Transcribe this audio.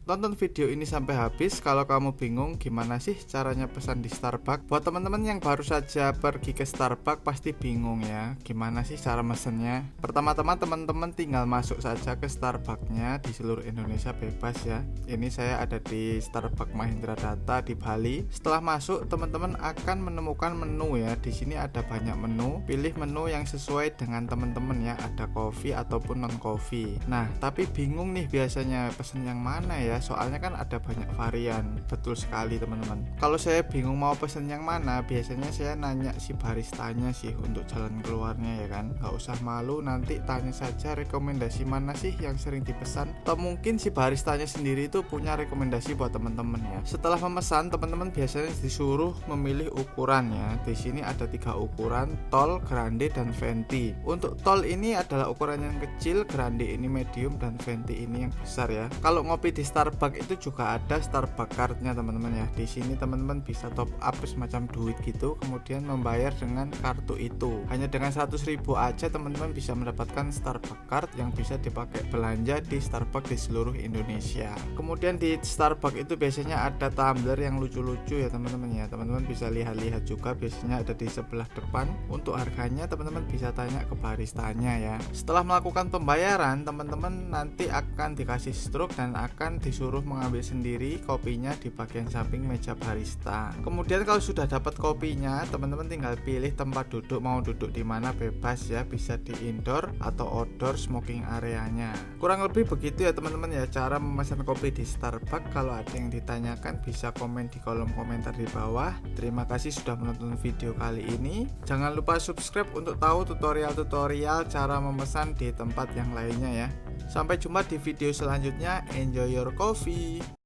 Tonton video ini sampai habis kalau kamu bingung gimana sih caranya pesan di Starbucks. Buat teman-teman yang baru saja pergi ke Starbucks pasti bingung ya, gimana sih cara mesennya. Pertama-tama teman-teman tinggal masuk saja ke Starbucksnya, di seluruh Indonesia bebas ya. Ini saya ada di Starbucks Mahindra Data di Bali. Setelah masuk teman-teman akan menemukan menu ya. Di sini ada banyak menu. Pilih menu yang sesuai dengan teman-teman ya. Ada coffee ataupun non coffee. Nah, tapi bingung nih biasanya pesen yang mana ya. Soalnya kan ada banyak varian. Betul sekali teman-teman. Kalau saya bingung mau pesen yang mana, biasanya saya nanya si baristanya sih untuk jalan keluarnya ya kan. Gak usah malu, nanti tanya saja rekomendasi mana sih yang sering dipesan. Atau mungkin si baristanya sendiri itu punya rekomendasi buat teman-teman ya. Setelah memesan, teman-teman biasanya disuruh memilih ukuran ya. Di sini ada 3 ukuran, tall, grande, dan venti. Untuk tall ini adalah ukuran yang kecil, grande ini medium, dan venti ini yang besar ya. Kalau ngopi di Starbucks itu juga ada Starbucks cardnya teman-teman ya. Di sini teman-teman bisa top up semacam duit gitu, kemudian membayar dengan kartu itu. Hanya dengan 100.000 aja teman-teman bisa mendapatkan Starbucks card yang bisa dipakai belanja di Starbucks di seluruh Indonesia. Kemudian di Starbucks itu biasanya ada tumbler yang lucu-lucu ya teman-teman ya. Teman-teman bisa lihat-lihat juga, biasanya ada di sebelah depan. Untuk harganya teman-teman bisa tanya ke baristanya ya. Setelah melakukan pembayaran, teman-teman nanti akan dikasih struk dan akan disuruh mengambil sendiri kopinya di bagian samping meja barista. Kemudian kalau sudah dapat kopinya, teman-teman tinggal pilih tempat duduk, mau duduk di mana bebas ya, bisa di indoor atau outdoor smoking areanya. Kurang lebih begitu ya teman-teman ya cara memesan kopi di Starbucks. Kalau ada yang ditanyakan bisa komen di kolom komentar di bawah. Terima kasih sudah menonton video kali ini. Jangan lupa subscribe untuk tahu tutorial-tutorial cara memesan di tempat yang lainnya ya. Sampai jumpa di video selanjutnya. Enjoy your coffee.